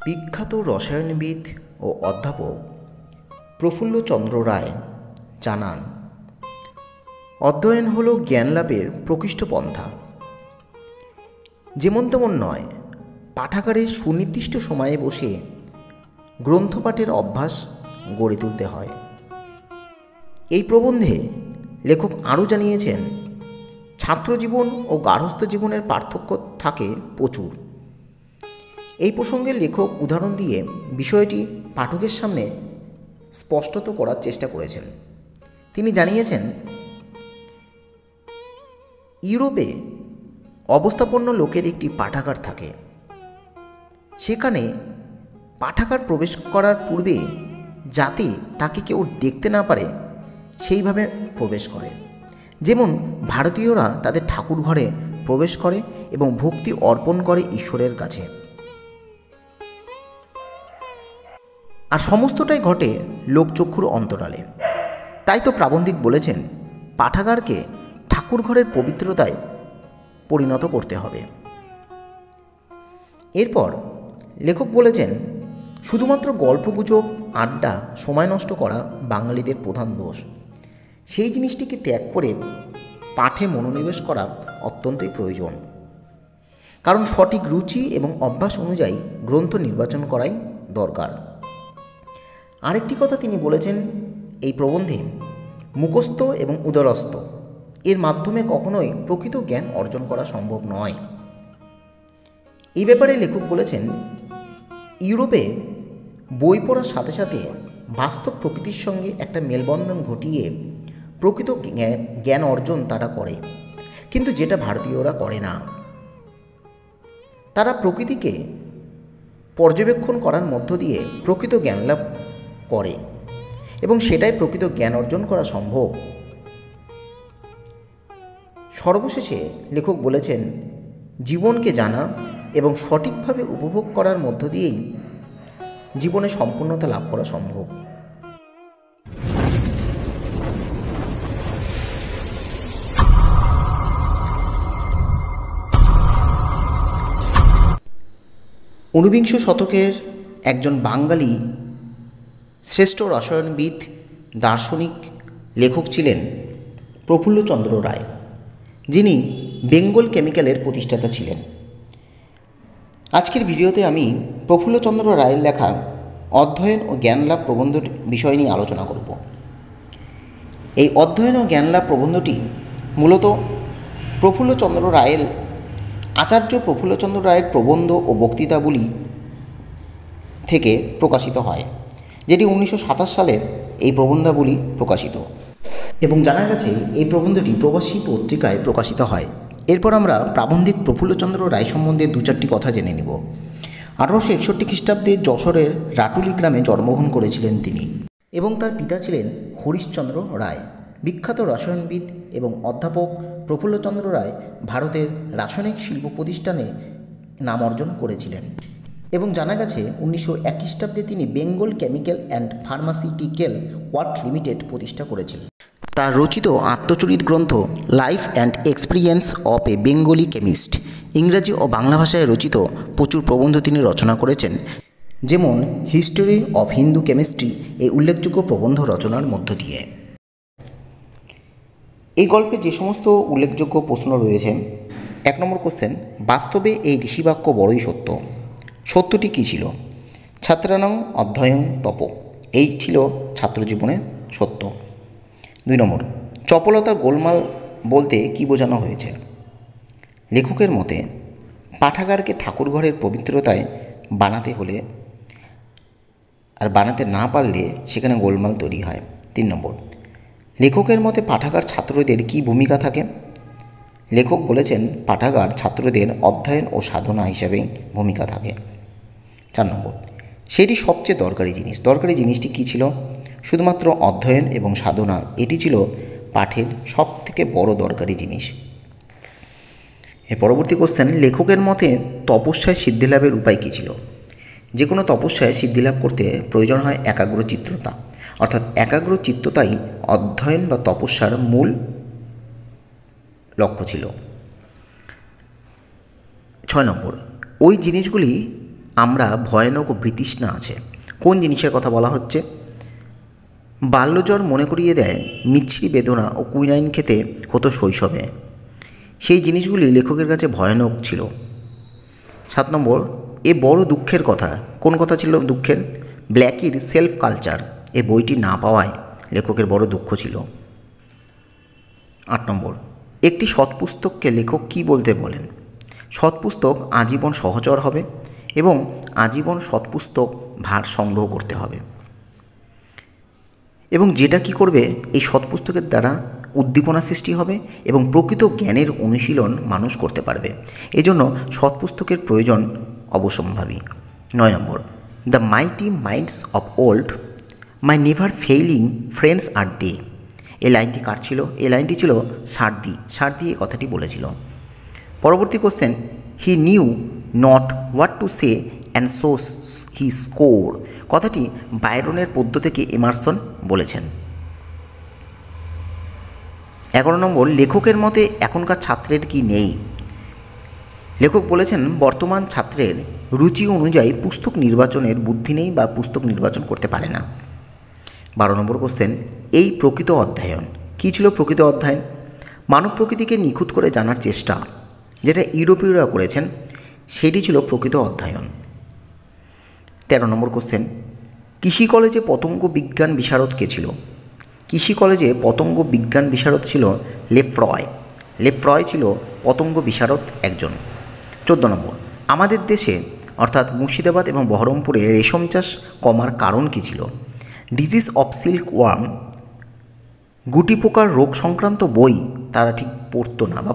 বিখ্যাত রসায়নবিদ ও অধ্যাপক প্রফুল্লচন্দ্র রায় জানান, অধ্যয়ন হল জ্ঞানলাভের প্রকৃষ্ট পন্থা। যেমন তেমন নয়, পাঠাগারে সুনির্দিষ্ট সময়ে বসে গ্রন্থপাঠের অভ্যাস গড়ে তুলতে হয়। এই প্রবন্ধে লেখক আরও জানিয়েছেন, ছাত্রজীবন ও গার্হস্থ্য জীবনের পার্থক্য থাকে প্রচুর। এই প্রসঙ্গে লেখক উদাহরণ দিয়ে বিষয়টি পাঠকের সামনে স্পষ্টত করার চেষ্টা করেছেন। তিনি জানিয়েছেন, ইউরোপে অবস্থাপন্ন লোকের একটি পাঠাগার থাকে। সেখানে পাঠাগার প্রবেশ করার পূর্বে যাতে তাকে কেউ দেখতে না পারে সেইভাবে প্রবেশ করে। যেমন ভারতীয়রা তাদের ঠাকুর ঘরে প্রবেশ করে এবং ভক্তি অর্পণ করে ঈশ্বরের কাছে। আর সমস্তটাই ঘটে লোকচক্ষুর অন্তরালে। তাই তো প্রাবন্ধিক বলেছেন, পাঠাগারকে ঠাকুর ঘরের পবিত্রতায় পরিণত করতে হবে। এরপর লেখক বলেছেন, শুধুমাত্র গল্পগুজব, আড্ডা, সময় নষ্ট করা বাঙালিদের প্রধান দোষ। সেই জিনিসটিকে ত্যাগ করে পাঠে মনোনিবেশ করা অত্যন্তই প্রয়োজন। কারণ সঠিক রুচি এবং অভ্যাস অনুযায়ী গ্রন্থ নির্বাচন করাই দরকার। আরেকটি কথা তিনি বলেছেন এই প্রবন্ধে, মুখস্থ এবং উদরস্থ এর মাধ্যমে কখনোই প্রকৃত জ্ঞান অর্জন করা সম্ভব নয়। এই ব্যাপারে লেখক বলেছেন, ইউরোপে বই পড়ার সাথে সাথে বাস্তব প্রকৃতির সঙ্গে একটা মেলবন্ধন ঘটিয়ে প্রকৃত জ্ঞান অর্জন তারা করে, কিন্তু যেটা ভারতীয়রা করে না। তারা প্রকৃতিকে পর্যবেক্ষণ করার মধ্য দিয়ে প্রকৃত জ্ঞান লাভ করে এবং সেটাই প্রকৃত জ্ঞান অর্জন করা সম্ভব। সর্বশেষে লেখক বলেছেন, জীবনকে জানা এবং সঠিকভাবে উপভোগ করার মধ্য দিয়েই জীবনে সম্পূর্ণতা লাভ করা সম্ভব। ঊনবিংশ শতকের একজন বাঙালি শ্রেষ্ঠ রসায়নবিদ, দার্শনিক, লেখক ছিলেন প্রফুল্লচন্দ্র রায়, যিনি বেঙ্গল কেমিক্যালের প্রতিষ্ঠাতা ছিলেন। আজকের ভিডিওতে আমি প্রফুল্লচন্দ্র রায়ের লেখা অধ্যয়ন ও জ্ঞানলাভ প্রবন্ধ বিষয় নিয়ে আলোচনা করব। এই অধ্যয়ন ও জ্ঞানলাভ প্রবন্ধটি মূলত প্রফুল্লচন্দ্র রায়ের আচার্য প্রফুল্লচন্দ্র রায়ের প্রবন্ধ ও বক্তৃতাবলী থেকে প্রকাশিত হয়, যেটি 1927 সালে এই প্রবন্ধাবলী প্রকাশিত এবং জানা গেছে এই প্রবন্ধটি প্রবাসী পত্রিকায় প্রকাশিত হয়। এরপর আমরা প্রাবন্ধিক প্রফুল্লচন্দ্র রায় সম্বন্ধে দু চারটি কথা জেনে নেব। 1861 খ্রিস্টাব্দে যশোরের রাটুলি গ্রামে জন্মগ্রহণ করেছিলেন তিনি এবং তার পিতা ছিলেন হরিশচন্দ্র রায়। বিখ্যাত রসায়নবিদ এবং অধ্যাপক প্রফুল্লচন্দ্র রায় ভারতের রাসায়নিক শিল্প প্রতিষ্ঠানে নাম অর্জন করেছিলেন এবং জানা গেছে 1901 খ্রিস্টাব্দে তিনি Bengal chemical and pharmaceutical work limited প্রতিষ্ঠা করেছিলেন। তার রচিত আত্মচরিত গ্রন্থ life and experience of A Bengali chemist, ইংরাজি ও বাংলা ভাষায় রচিত প্রচুর প্রবন্ধ তিনি রচনা করেছেন, যেমন হিস্টোরি অফ হিন্দু কেমিস্ট্রি এই উল্লেখযোগ্য প্রবন্ধ রচনার মধ্য দিয়ে। এই গল্পে যে সমস্ত উল্লেখযোগ্য প্রশ্ন রয়েছে, 1 নম্বর কোশ্চেন, বাস্তবে এই ঋষিবাক্য বড়ই সত্য। সত্যটি কী ছিল? ছাত্রানাং অধ্যয়ন তপ, এই ছিল ছাত্রজীবনে সত্য। 2 নম্বর, চপলতার গোলমাল বলতে কী বোঝানো হয়েছে? লেখকের মতে পাঠাগারকে ঠাকুরঘরের পবিত্রতায় বানাতে হলে আর বানাতে না পারলে সেখানে গোলমাল তৈরি হয়। 3 নম্বর, লেখকের মতে পাঠাগার ছাত্রদের কী ভূমিকা থাকে? লেখক বলেছেন, পাঠাগার ছাত্রদের অধ্যয়ন ও সাধনা হিসাবে ভূমিকা থাকে। 4 নম্বর, সেটি সবচেয়ে দরকারি জিনিস। দরকারি জিনিসটি কী ছিল? শুধুমাত্র অধ্যয়ন এবং সাধনা, এটি ছিল পাঠের সবথেকে বড় দরকারি জিনিস। এর পরবর্তী কোশ্চেন, লেখকের মতে তপস্যায় সিদ্ধিলাভের উপায় কী ছিল? যে কোনো তপস্যায় সিদ্ধিলাভ করতে প্রয়োজন হয় একাগ্রচিত্ততা, অর্থাৎ একাগ্রচিত্ততাই অধ্যয়ন বা তপস্যার মূল লক্ষ্য ছিল। 6 নম্বর, ওই জিনিসগুলি আমরা ভয়ানক ও বৃতৃষ্ণা আছে। কোন জিনিসের কথা বলা হচ্ছে? বাল্যজ্বর মনে করিয়ে দেয় মিছরি বেদনা ও কুইনাইন খেতে হতো শৈশবে। সেই জিনিসগুলি লেখকের কাছে ভয়ানক ছিল। 7 নম্বর, এ বড় দুঃখের কথা। কোন কথা ছিল দুঃখের? ব্ল্যাকির সেলফ কালচার এ বইটি না পাওয়ায় লেখকের বড় দুঃখ ছিল। 8 নম্বর, একটি সৎপুস্তককে লেখক কী বলতে বলেন? সৎপুস্তক আজীবন সহচর হবে এবং আজীবন সৎপুস্তক ভার সংগ্রহ করতে হবে, এবং যেটা কি করবে, এই সৎপুস্তকের দ্বারা উদ্দীপনা সৃষ্টি হবে এবং প্রকৃত জ্ঞানের অনুশীলন মানুষ করতে পারবে। এজন্য সৎপুস্তকের প্রয়োজন অবশ্যম্ভাবী। 9 নম্বর, the mighty minds of old, my never failing friends are they. এই লাইনটি কার ছিল? এই লাইনটি ছিল সার্দি। সার্দি এই কথাটি বলেছিল। পরবর্তী question, he knew not what to say and so he score. কথাটি বায়রনের পদ্য থেকে এমারসন বলেছেন। 11 নম্বর, লেখকের মতে এখনকার ছাত্রের কি নেই? লেখক বলেছেন বর্তমান ছাত্রের রুচি অনুযায়ী পুস্তক নির্বাচনের বুদ্ধি নেই বা পুস্তক নির্বাচন করতে পারে না। 12 নম্বর কোশ্চেন, এই প্রকৃত অধ্যয়ন। কী ছিল প্রকৃত অধ্যয়ন? মানব প্রকৃতিকে নিখুঁত করে জানার চেষ্টা, যেটা ইউরোপীয়রা করেছেন, সেটি ছিল প্রকৃত অধ্যয়ন। 13 নম্বর কোশ্চেন, কৃষি কলেজে পতঙ্গ বিজ্ঞান বিশারদ কে ছিল? কৃষি কলেজে পতঙ্গ বিজ্ঞান বিশারদ ছিল লেফ্রয়। লেফ্রয় ছিল পতঙ্গ বিশারদ একজন। 14 নম্বর, আমাদের দেশে অর্থাৎ মুর্শিদাবাদ এবং বহরমপুরে রেশম চাষ কমার কারণ কী ছিল? ডিজিজ অফ সিল্ক ওয়ার্ম, গুটি পোকার রোগ সংক্রান্ত বই তারা ঠিক পড়তো না বা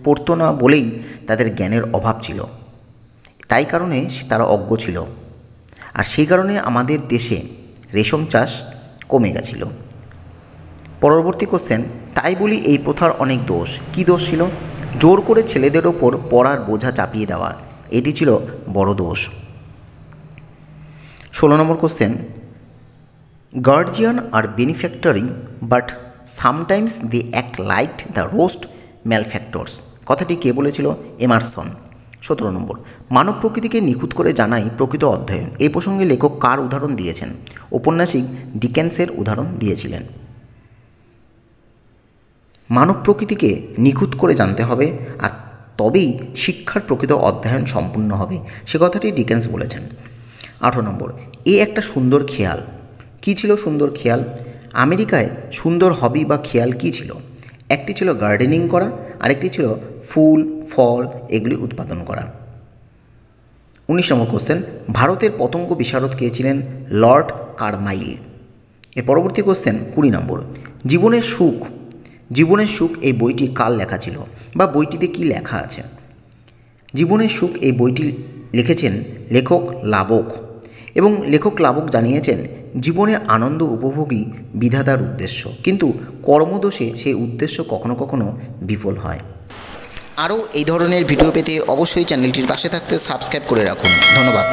পড়তো না বলেই তাদের জ্ঞানের অভাব ছিল, তাই কারণে তারা অজ্ঞ ছিল, আর সেই কারণে আমাদের দেশে রেশম চাষ কমে গেছিল। পরবর্তী কোশ্চেন, তাই বলি এই প্রথার অনেক দোষ। কী দোষ ছিল? জোর করে ছেলেদের ওপর পড়ার বোঝা চাপিয়ে দেওয়া, এটি ছিল বড় দোষ। 16 নম্বর question, guardian are benefactoring but sometimes they act like the worst malefactors. কথাটি কে বলেছিল? এমারসন। 17 নম্বর, মানব প্রকৃতিকে নিখুঁত করে জানাই প্রকৃত অধ্যয়ন। এই প্রসঙ্গে লেখক কার উদাহরণ দিয়েছেন? ঔপন্যাসিক ডিকেন্সের উদাহরণ দিয়েছিলেন। মানব প্রকৃতিকে নিখুঁত করে জানতে হবে, আর তবেই শিক্ষার প্রকৃত অধ্যয়ন সম্পূর্ণ হবে, সে কথাটি ডিকেন্স বলেছেন। 18 নম্বর, এ একটা সুন্দর খেয়াল। কী ছিল সুন্দর খেয়াল? আমেরিকায় সুন্দর হবি বা খেয়াল কী ছিল? একটি ছিল গার্ডেনিং করা, আরেকটি ছিল ফুল ফল এগুলি উৎপাদন করা। 19 নম্বর কোশ্চেন, ভারতের পতঙ্গ বিশারদ কে ছিলেন? লর্ড কারমাইল। এর পরবর্তী কোশ্চেন 20 নম্বর, জীবনের সুখ। জীবনের সুখ এই বইটি কার লেখা ছিল বা বইটিতে কি লেখা আছে? জীবনের সুখ এই বইটি লিখেছেন লেখক লাবক, এবং লেখক লাবক জানিয়েছেন জীবনে আনন্দ উপভোগই বিধাতার উদ্দেশ্য, কিন্তু কর্মদোষে সেই উদ্দেশ্য কখনো কখনো বিফল হয়। আরও এই ধরনের ভিডিও পেতে অবশ্যই চ্যানেলটির পাশে থাকতে সাবস্ক্রাইব করে রাখুন। ধন্যবাদ।